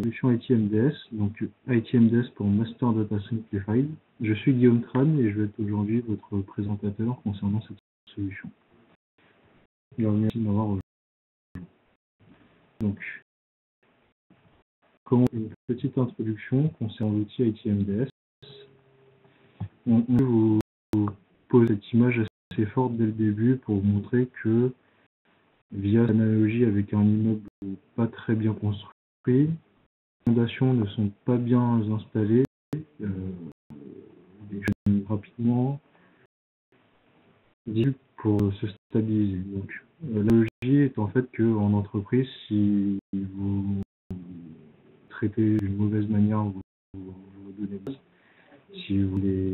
solution ITMDS, donc ITMDS pour Master Data Simplified. Je suis Guillaume Tran et je vais être aujourd'hui votre présentateur concernant cette solution. Merci de m'avoir rejoint. Donc, une petite introduction concernant l'outil ITMDS. On peut vous poser cette image assez forte dès le début pour vous montrer que, via l'analogie avec un immeuble pas très bien construit, les fondations ne sont pas bien installées, rapidement pour se stabiliser. Donc, l'analogie est en fait qu'en entreprise, si vous traitez d'une mauvaise manière vos données, si vous n'avez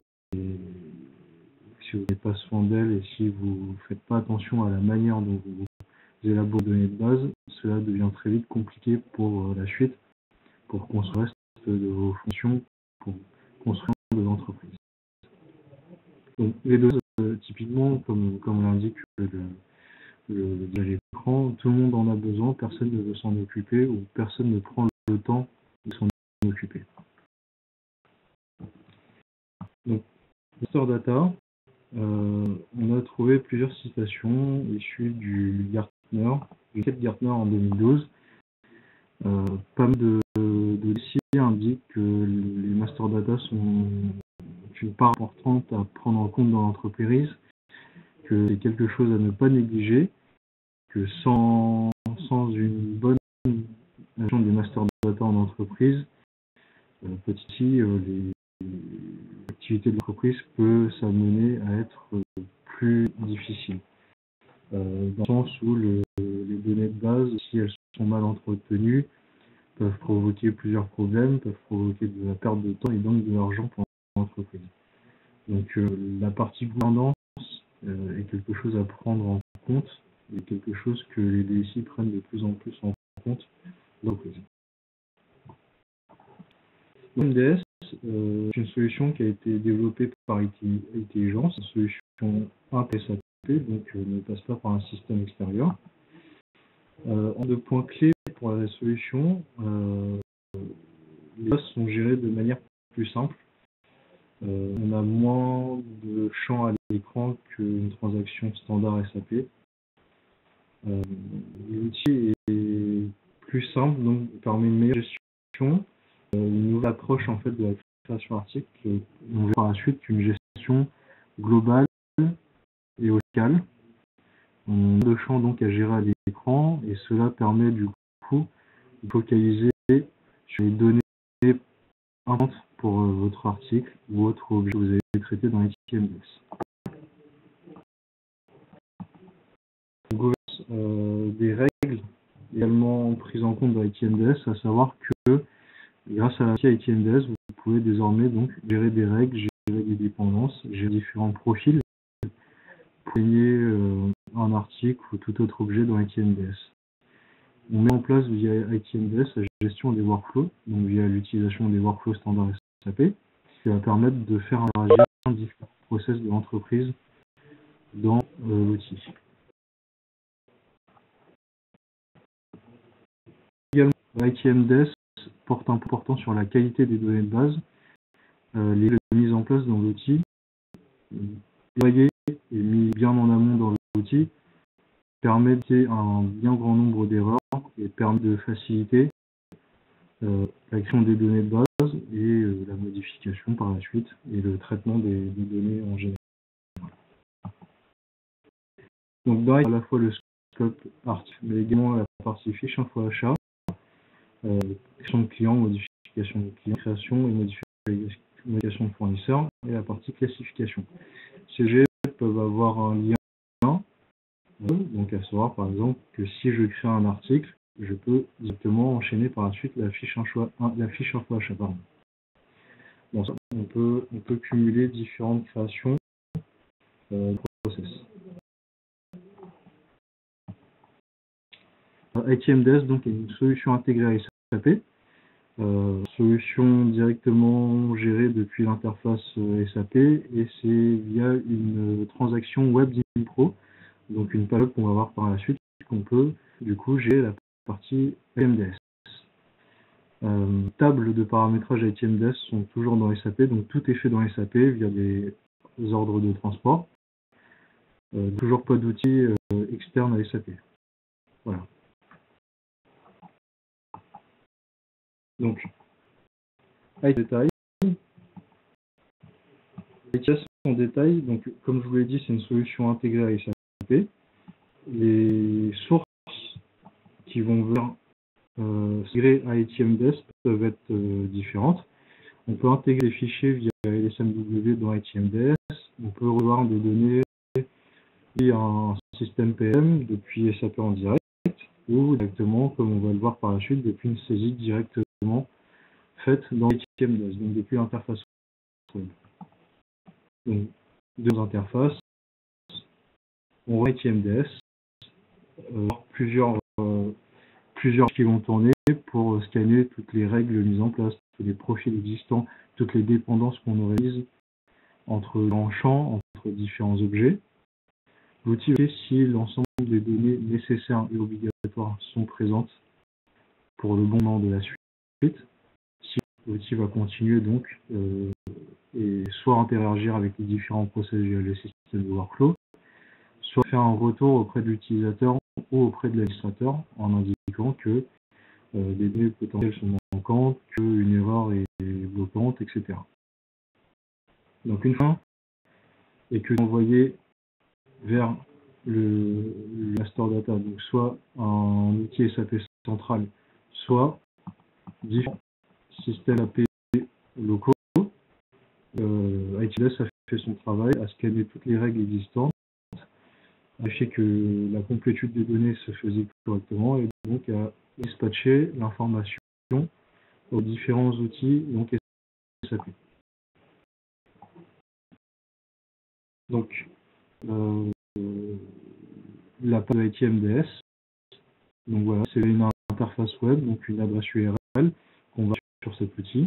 pas soin d'elles et si vous ne faites pas attention à la manière dont vous élaborez les données de base, cela devient très vite compliqué pour la suite, pour construire le reste de vos fonctions, pour construire de l'entreprise. Donc, les données, typiquement, comme l'indique l'écran, tout le monde en a besoin, personne ne veut s'en occuper ou personne ne prend le temps de s'en occuper. Donc, Master Data, on a trouvé plusieurs citations issues du Gartner, du quête Gartner en 2012. Pas mal de dossiers indiquent que les Master Data sont une part importante à prendre en compte dans l'entreprise, que c'est quelque chose à ne pas négliger, que sans une bonne gestion des Master Data en entreprise, petit à petit, l'activité de l'entreprise peut s'amener à être plus difficile. Dans le sens où les données de base, si elles sont mal entretenues, peuvent provoquer plusieurs problèmes, peuvent provoquer de la perte de temps et donc de l'argent pour l'entreprise. Donc la partie gouvernance est quelque chose à prendre en compte et quelque chose que les DSI prennent de plus en plus en compte dans l'entreprise. ITMDS, c'est une solution qui a été développée par Intelligence, une solution SAP, donc ne passe pas par un système extérieur. En deux points clés pour la solution, les bases sont gérées de manière plus simple. On a moins de champs à l'écran qu'une transaction standard SAP. L'outil est plus simple, donc permet une meilleure gestion, une nouvelle approche en fait de la création d'articles. On verra par la suite une gestion globale et locale. On a deux champs donc à gérer à l'écran et cela permet du coup de focaliser sur les données importantes pour votre article ou autre objet que vous avez traité dans ITMDS. Des règles également prises en compte dans ITMDS, à savoir que grâce à l'outil ITMDS, vous pouvez désormais donc gérer des règles, gérer des dépendances, gérer différents profils pour gagner un article ou tout autre objet dans ITMDS. On met en place via ITMDS la gestion des workflows, donc via l'utilisation des workflows standards SAP, qui va permettre de faire interagir différents process de l'entreprise dans l'outil. Également, ITMDS porte un peu important sur la qualité des données de base. Les mises en place dans l'outil, déployées et mis bien en amont dans l'outil, permet d'éviter un bien grand nombre d'erreurs et permet de faciliter l'action des données de base et la modification par la suite et le traitement des données en général. Donc derrière à la fois le scope article, mais également la partie fiche info achat, création de clients, modification de clients, création et modification de fournisseurs et la partie classification. Ces G peuvent avoir un lien, donc à savoir par exemple que si je crée un article, je peux directement enchaîner par la suite la fiche info achat. Bon, ça, on peut cumuler différentes créations de process. ITMDS donc est une solution intégrée à SAP, solution directement gérée depuis l'interface SAP et c'est via une transaction web d'Impro, donc une page qu'on va voir par la suite qu'on peut du coup gérer la partie ITMDS. Tables de paramétrage ITMDS sont toujours dans SAP, donc tout est fait dans SAP via des ordres de transport. Toujours pas d'outils externes à SAP. Voilà. Donc, détail. ITS en détail, donc comme je vous l'ai dit, c'est une solution intégrée à SAP. Les sources qui vont venir s'intégrer à ITMDS peuvent être différentes. On peut intégrer les fichiers via LSMW dans ITMDS. On peut revoir des données via un système PM depuis SAP en direct ou directement, comme on va le voir par la suite, depuis une saisie directement faite dans ITMDS, donc depuis l'interface web. Donc, deux interfaces, on voit ITMDS, plusieurs qui vont tourner pour scanner toutes les règles mises en place, tous les profils existants, toutes les dépendances qu'on réalise en champ, entre différents objets. L'outil va si l'ensemble des données nécessaires et obligatoires sont présentes pour le bon moment de la suite. Si l'outil va continuer donc et soit interagir avec les différents process via le système de workflow, soit faire un retour auprès de l'utilisateur ou auprès de l'administrateur en indiquant que des données potentielles sont manquantes, qu'une erreur est bloquante, etc. Donc une fois et que envoyé vers le master data, donc soit un outil SAP central, soit différents systèmes AP locaux, ITMDS a fait son travail à scanner toutes les règles existantes, à vérifier que la complétude des données se faisait correctement et donc à dispatcher l'information aux différents outils donc SAP. Donc la page ITMDS, donc voilà, c'est une interface web, donc une adresse URL qu'on va sur cet outil.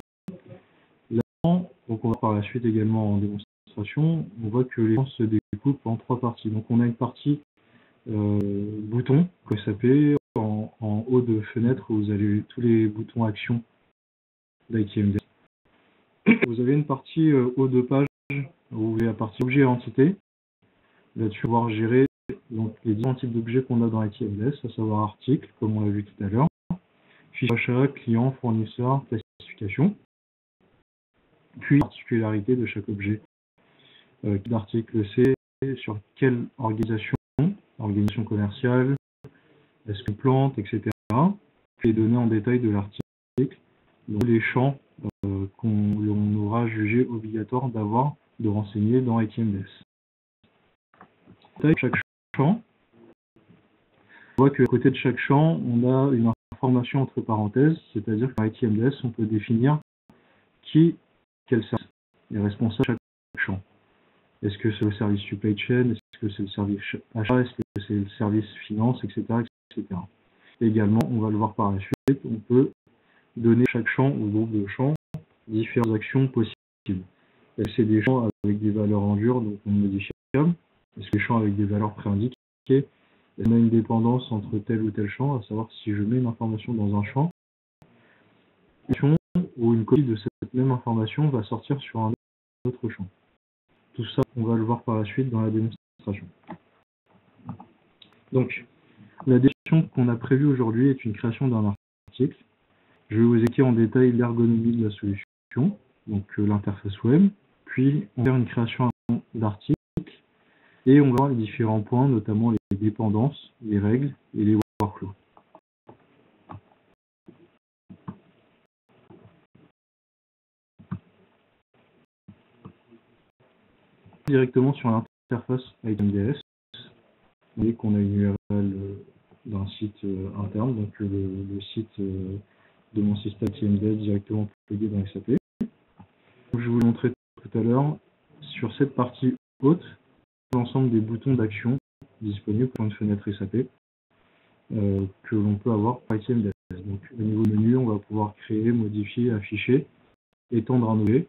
Là, donc on va par la suite également en démonstration, on voit que les champs se découpent en trois parties. Donc on a une partie boutons, comme SAP, en haut de fenêtre où vous avez tous les boutons actions d'ITMDS. Vous avez une partie haut de page où vous avez la partie objet et entité. Là-dessus, on va pouvoir gérer donc, les différents types d'objets qu'on a dans ITMDS, à savoir articles, comme on l'a vu tout à l'heure, fichier achat, client, fournisseur, classification, puis particularité de chaque objet. Quel article c'est, sur quelle organisation commerciale, est-ce qu'on plante, etc. Puis les données en détail de l'article, donc les champs qu'on aura jugé obligatoire d'avoir, de renseigner dans ITMDS. Chaque champ, on voit qu'à côté de chaque champ, on a une information entre parenthèses, c'est-à-dire qu'en ITMDS, on peut définir quel service est responsable de chaque champ. Est-ce que c'est le service supply chain, est-ce que c'est le service achat, est-ce que c'est le service finance, etc., etc. Et également, on va le voir par la suite, on peut donner chaque champ ou groupe de champs différentes actions possibles. Est-ce que c'est des champs avec des valeurs en dur, donc on modifie. Est-ce que les champs avec des valeurs préindiquées, on a une dépendance entre tel ou tel champ, à savoir si je mets une information dans un champ, ou une copie de cette même information va sortir sur un autre champ. Tout ça, on va le voir par la suite dans la démonstration. Donc, la démonstration qu'on a prévue aujourd'hui est une création d'un article. Je vais vous expliquer en détail l'ergonomie de la solution, donc l'interface web, puis on va faire une création d'article et on va voir les différents points, notamment les dépendances, les règles et les workflows. Directement sur l'interface ITMDS, vous voyez qu'on a une URL d'un site interne, donc le site de mon système ITMDS directement plugué dans SAP. Je vous l'ai montré tout à l'heure, sur cette partie haute, l'ensemble des boutons d'action disponibles pour une fenêtre SAP que l'on peut avoir par ITMDS. Donc au niveau menu, on va pouvoir créer, modifier, afficher, étendre un objet.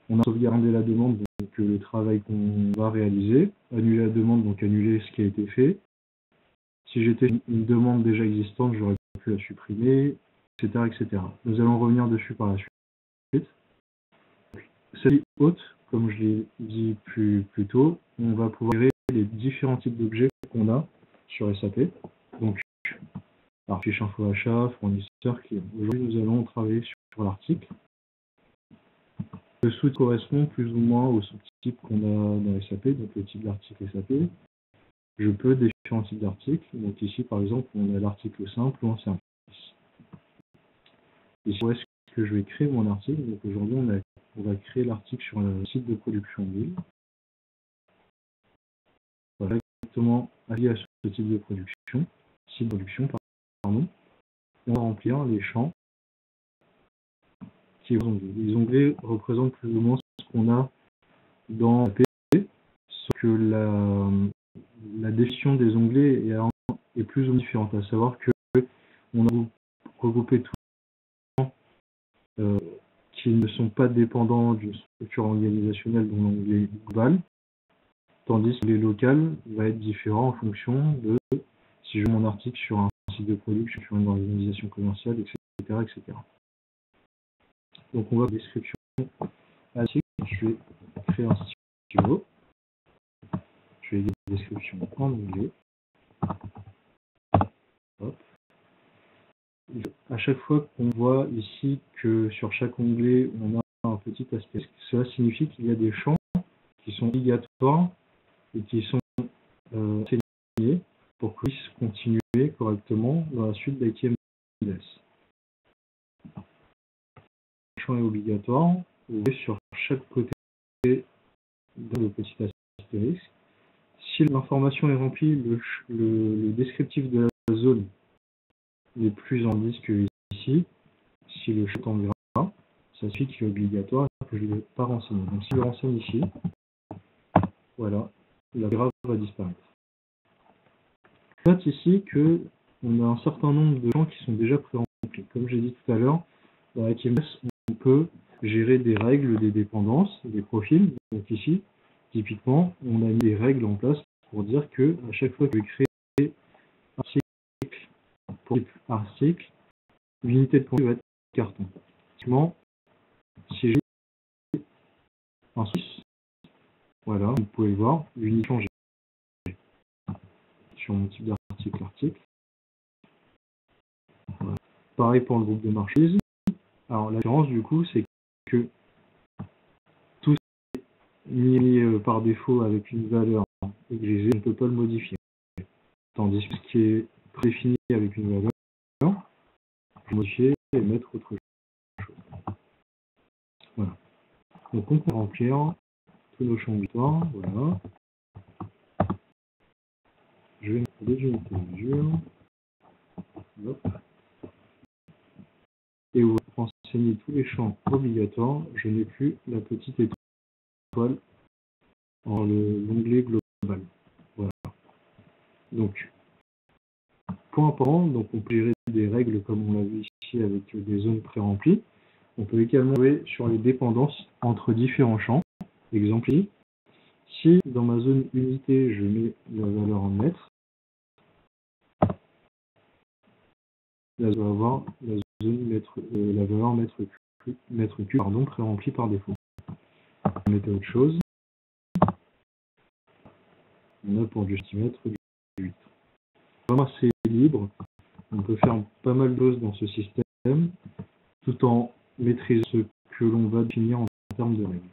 On a sauvegardé la demande, donc le travail qu'on va réaliser, annuler la demande, donc annuler ce qui a été fait. Si j'étais une demande déjà existante, j'aurais pu la supprimer, etc. Nous allons revenir dessus par la suite. Cette haute, comme je l'ai dit plus tôt, on va pouvoir gérer les différents types d'objets qu'on a sur SAP. Donc, fiche info achat, fournisseur, client. Aujourd'hui, nous allons travailler sur l'article. Le sous correspond plus ou moins au sous-type qu'on a dans SAP, donc le type d'article SAP. Je peux différents types d'articles. Donc ici, par exemple, on a l'article simple ou en service. Ici, où est-ce que je vais créer mon article? Donc aujourd'hui, on va créer l'article sur le site de production d'huile. Voilà, exactement allié à ce type de production, site de production, pardon. Et on va remplir les champs qui sont onglets. Les onglets représentent plus ou moins ce qu'on a dans SAP, sauf que la définition des onglets est plus ou moins différente, à savoir que on a regroupé tous qui ne sont pas dépendants d'une structure organisationnelle dont l'onglet global, tandis que les locales va être différent en fonction de si je mets mon article sur un site de production, sur une organisation commerciale, etc. etc. Donc on va voir la description article. Je vais créer un stylo. Je vais dire description en anglais. Hop. À chaque fois qu'on voit ici que sur chaque onglet on a un petit aspect, cela signifie qu'il y a des champs qui sont obligatoires et qui sont sélectionnés pour qu'on puisse continuer correctement dans la suite d'ITMS. Le champ est obligatoire, vous voyez sur chaque côté dans le petit astérisque. Si l'information est remplie, le descriptif de la zone n'est plus en disque ici. Si le champ est en gras, ça suffit qu'il est obligatoire et que je ne l'ai pas renseigné. Donc si je le renseigne ici, voilà, la gras va disparaître. Je note ici qu'on a un certain nombre de champs qui sont déjà pré-remplis. Comme j'ai dit tout à l'heure, dans ITMS, on peut gérer des règles, des dépendances, des profils. Donc ici, typiquement, on a mis des règles en place pour dire que à chaque fois que je vais créer un cycle pour article, l'unité de contenu va être carton. Typiquement, si j'ai un source, voilà, vous pouvez le voir, l'unité changée sur mon type d'article. Voilà. Pareil pour le groupe de marchandises. Alors la différence du coup, c'est que tout est mis par défaut avec une valeur XG, on ne peut pas le modifier. Tandis que ce qui est prédéfini avec une valeur, on peut modifier et mettre autre chose. Voilà. Donc on peut remplir tous nos champs obligatoires. Voilà. Je vais mettre des unités de mesure. Hop. Et où pour renseigner tous les champs obligatoires, je n'ai plus la petite étoile dans l'onglet global. Voilà. Donc, point important, donc on peut gérer des règles comme on l'a vu ici avec des zones pré-remplies. On peut également jouer sur les dépendances entre différents champs. Exemple ici, si dans ma zone unité je mets la valeur en mètres, là je vais avoir la zone la valeur mètre cube pré-remplie par défaut. On mettait autre chose. On a pour du centimètre du 8. Vraiment assez libre. On peut faire pas mal de choses dans ce système tout en maîtrisant ce que l'on va définir en termes de règles.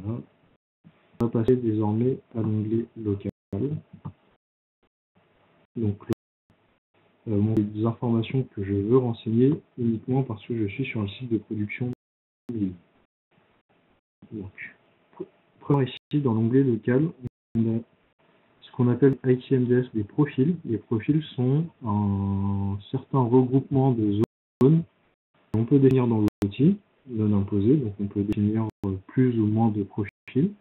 Voilà. On va passer désormais à l'onglet local. Donc des informations que je veux renseigner uniquement parce que je suis sur le site de production. Donc, première ici dans l'onglet local, on a ce qu'on appelle ITMDS des profils. Les profils sont un certain regroupement de zones qu'on peut définir dans l'outil non imposé. Donc on peut définir plus ou moins de profils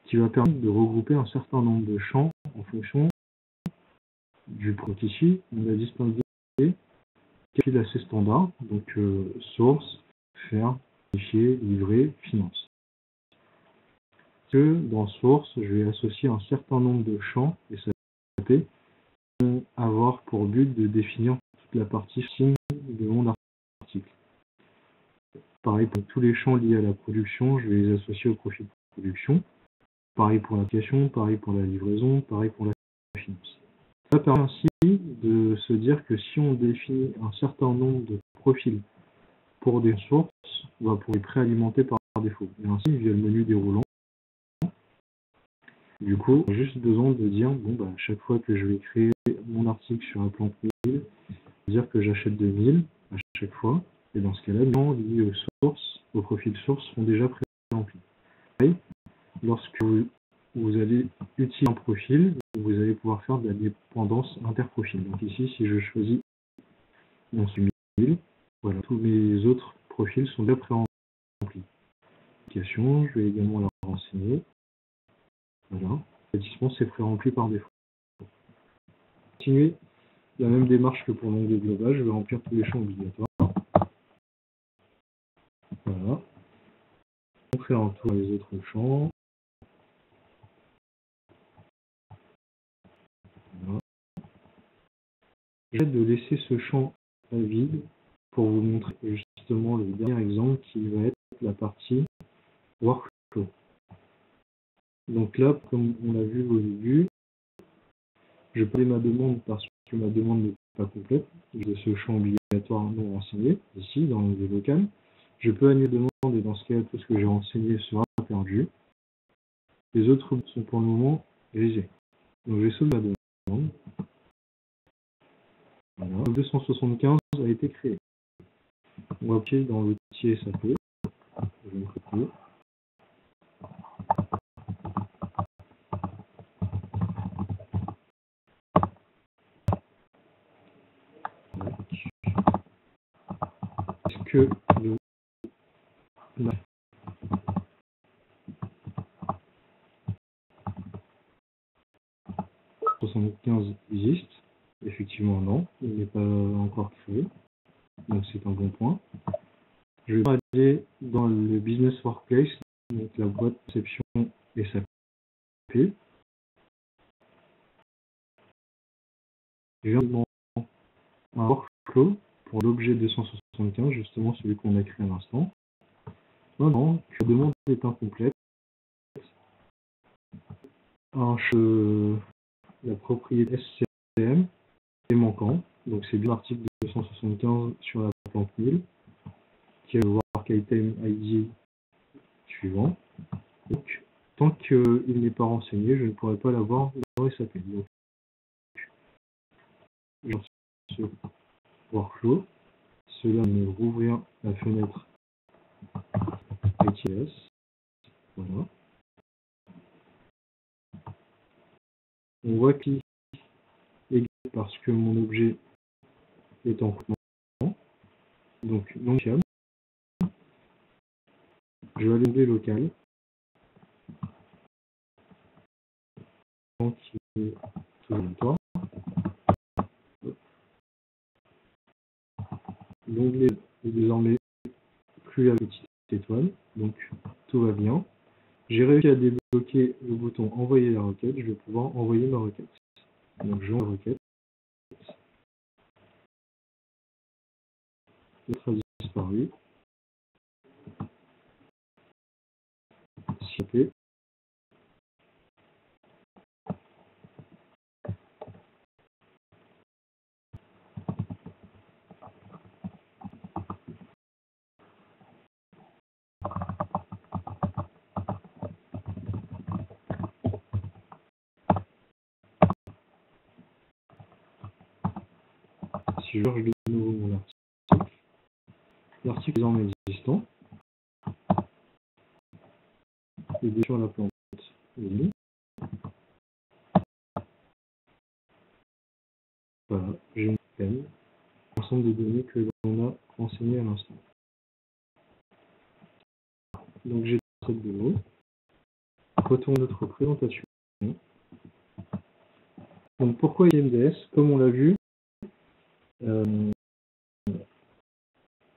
qui va permettre de regrouper un certain nombre de champs en fonction du produit. Ici, on a distingué profil assez standard, donc source, faire, vérifier, livrer, finance. Que dans source, je vais associer un certain nombre de champs SAP qui sont avoir pour but de définir toute la partie signe de mon article. Pareil pour tous les champs liés à la production, je vais les associer au profil de production. Pareil pour l'application, pareil pour la livraison, pareil pour la finance. Ça permet ainsi de se dire que si on définit un certain nombre de profils pour des sources, on va pouvoir les préalimenter par défaut. Et ainsi, via le menu déroulant, du coup, on a juste besoin de dire, bon, bah, à chaque fois que je vais créer mon article sur la plante 1000, dire que j'achète 2000 à chaque fois. Et dans ce cas-là, les gens liés aux sources, au profil source, seront déjà pré-remplis. Lorsque vous allez utiliser un profil, vous allez pouvoir faire de la dépendance interprofil. Donc ici, si je choisis mon 1000, voilà, tous mes autres profils sont déjà pré-remplis. Application, je vais également la renseigner. Voilà, l'établissement c'est pré-rempli par défaut. Continuer la même démarche que pour l'onglet global, je vais remplir tous les champs obligatoires. Voilà. On fait un tour les autres champs. Voilà. J'ai de laisser ce champ vide pour vous montrer justement le dernier exemple qui va être la partie workflow. Donc là, comme on l'a vu au début, je peux aller ma demande parce que ma demande n'est pas complète. J'ai ce champ obligatoire non renseigné, ici, dans l'onglet local. Je peux annuler la demande et dans ce cas, tout ce que j'ai renseigné sera perdu. Les autres sont pour le moment grisés. Donc je vais sauver la demande. Voilà. 275 a été créé. On va appuyer dans l'outil SAP. Je vais me copier. Est-ce que le 75 existe? Effectivement non, il n'est pas encore créé, donc c'est un bon point. Je vais aller dans le Business Workplace, donc la boîte conception SAP. Je viens dans un workflow pour l'objet 275, justement celui qu'on a créé à l'instant. Maintenant, la demande est incomplète. La propriété SCM est manquant, donc c'est bien l'article 275 sur la plante 1000 qui va voir Item ID suivant. Donc, tant qu'il n'est pas renseigné, je ne pourrai pas l'avoir dans SAP. Donc, dans ce workflow, cela me rouvrir la fenêtre ITS. Voilà. On voit qu'il est parce que mon objet est en coupement, donc non fiable. Je vais aller dans local. Donc, il est toujours toi. L'onglet est désormais plus à la petite étoile, donc tout va bien. J'ai réussi à débloquer le bouton envoyer la requête, je vais pouvoir envoyer ma requête. Donc je envoie la requête. L'autre a disparu. SAP. Si je regarde de nouveau mon article, l'article est désormais existant. Il est sur la plante. Voilà, j'ai une peine. L'ensemble des données que l'on a renseignées à l'instant. Donc j'ai cette démo. Retourne notre présentation. Donc pourquoi IMDS? Comme on l'a vu,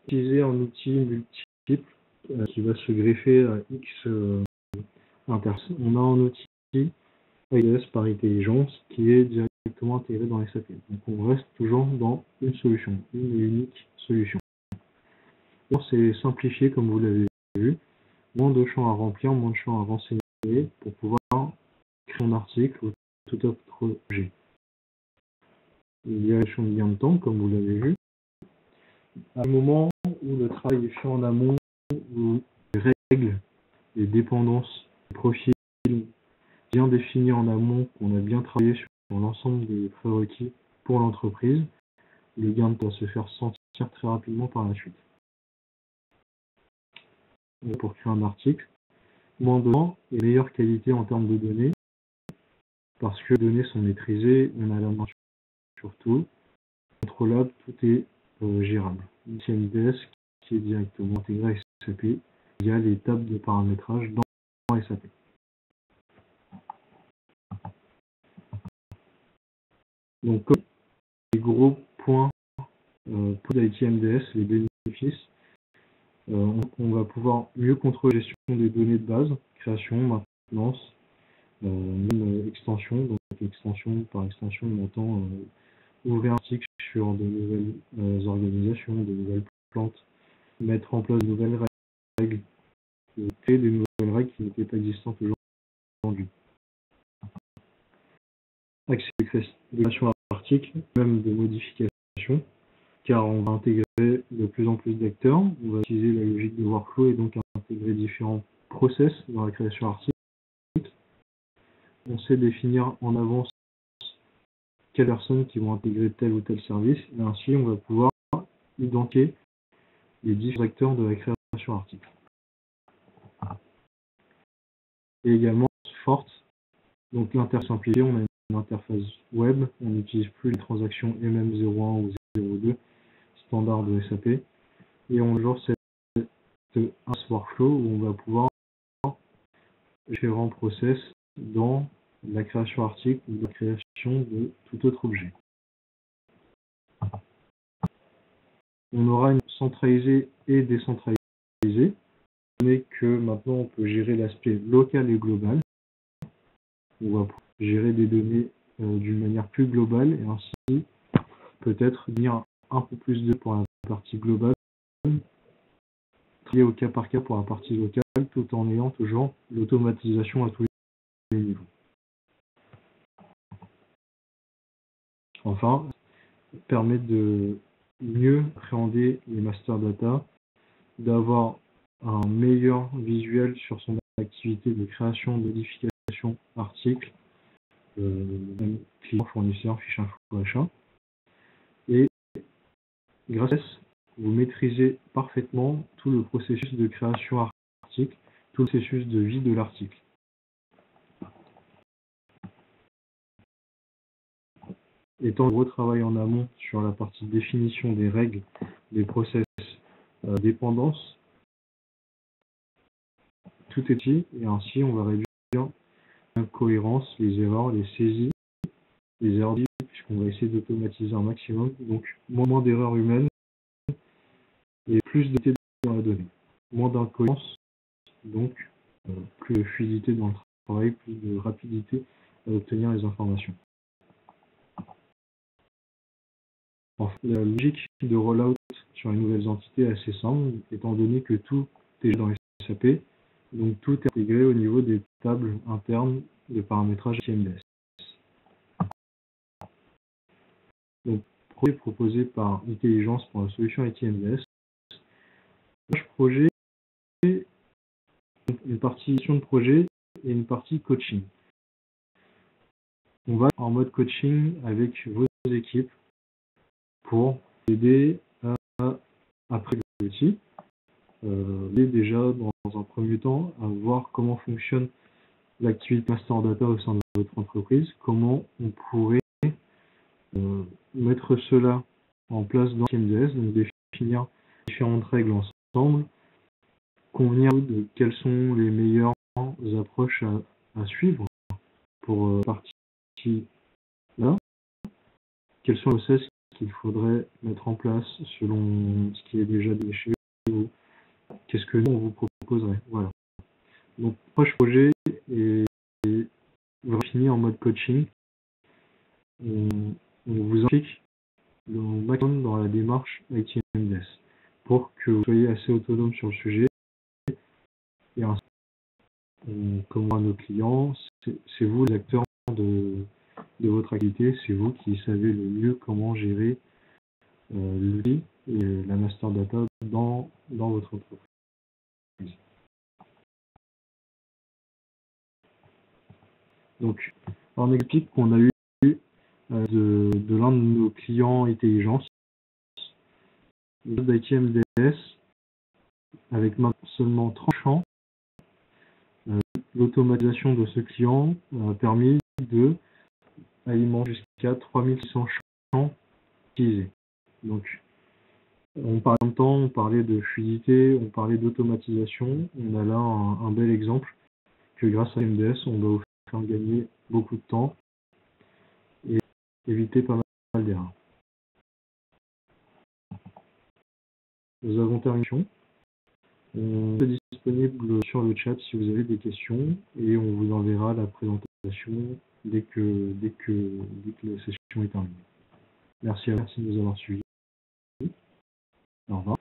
utiliser un outil multiple qui va se greffer à X on a un outil IMDS par intelligence qui est directement directement intégré dans SAP. Donc on reste toujours dans une solution, une et unique solution. C'est simplifié comme vous l'avez vu, moins de champs à remplir, moins de champs à renseigner pour pouvoir créer un article ou tout autre objet. Il y a la notion de gain de temps, comme vous l'avez vu. À un moment où le travail est fait en amont, où les règles, les dépendances, les profils bien définis en amont, qu'on a bien travaillé sur l'ensemble des prérequis pour l'entreprise, le gain de temps se faire sentir très rapidement par la suite. Pour créer un article, moins de temps et meilleure qualité en termes de données, parce que les données sont maîtrisées, on a la main sur tout, contrôlable, tout est gérable. ITMDS qui est directement intégré à SAP via les tables de paramétrage dans SAP. Donc, comme les gros points pour l'ITMDS, les bénéfices, on va pouvoir mieux contrôler la gestion des données de base, création, maintenance, même extension. Donc, extension par extension, on entend ouvrir un article sur de nouvelles organisations, de nouvelles plantes, mettre en place de nouvelles règles, créer des nouvelles règles qui n'étaient pas existantes aujourd'hui. Accès de création à l'article, même de modification, car on va intégrer de plus en plus d'acteurs, on va utiliser la logique de workflow et donc intégrer différents process dans la création article. On sait définir en avance quelles personnes qui vont intégrer tel ou tel service, et ainsi on va pouvoir identifier les différents acteurs de la création article. Et également forte, donc l'interface simplifiée, on a une interface web, on n'utilise plus les transactions MM01 ou 02 standard de SAP, et on ajoute un workflow où on va pouvoir différents process dans la création article ou la création de tout autre objet. On aura une centralisée et décentralisée, mais que maintenant on peut gérer l'aspect local et global. On va gérer des données d'une manière plus globale et ainsi peut-être dire un peu plus de pour la partie globale, trier au cas par cas pour la partie locale, tout en ayant toujours l'automatisation à tous les niveaux. Enfin, permet de mieux appréhender les master data, d'avoir un meilleur visuel sur son activité de création, modification, article, même client, fournisseur, fiche info, achat. Et grâce à ça, vous maîtrisez parfaitement tout le processus de création article, tout le processus de vie de l'article. Étant gros travail en amont sur la partie définition des règles, des process, dépendances, tout est dit et ainsi on va réduire l'incohérence, les erreurs, les saisies, les erreurs puisqu'on va essayer d'automatiser un maximum, donc moins d'erreurs humaines et plus de qualité dans la donnée. Moins d'incohérence, donc plus de fluidité dans le travail, plus de rapidité à obtenir les informations. Enfin, la logique de rollout sur les nouvelles entités est assez simple, étant donné que tout est dans SAP, donc tout est intégré au niveau des tables internes de paramétrage ITMDS. Donc, projet proposé par Intelligence pour la solution ITMDS. Projet, une partie gestion de projet et une partie coaching. On va en mode coaching avec vos équipes pour aider à apprécier l'outil, et déjà dans un premier temps à voir comment fonctionne l'activité master data au sein de votre entreprise, comment on pourrait mettre cela en place dans ITMDS, donc définir différentes règles ensemble, convenir de quelles sont les meilleures approches à suivre pour partie là, quels sont les process qu'il faudrait mettre en place selon ce qui est déjà déchet ou qu'est-ce que nous on vous proposerait. Voilà. Donc proche projet est fini en mode coaching on vous implique au maximum dans la démarche ITMDS pour que vous soyez assez autonome sur le sujet. Et comme à nos clients, c'est vous les acteurs de votre activité, c'est vous qui savez le mieux comment gérer l'outil et la master data dans votre entreprise. Donc, on explique qu'on a eu de l'un de nos clients intelligence, d'ITMDS, avec maintenant seulement 30 champs. L'automatisation de ce client a permis de alimenter jusqu'à 3600 champs utilisés. Donc, on parlait en même temps, on parlait de fluidité, on parlait d'automatisation. On a là un bel exemple que grâce à MDS, on va vous faire gagner beaucoup de temps et éviter pas mal d'erreurs. Nous avons terminé. On est disponible sur le chat si vous avez des questions et on vous enverra la présentation dès que la session est terminée. Merci à vous de nous avoir suivis. Au revoir.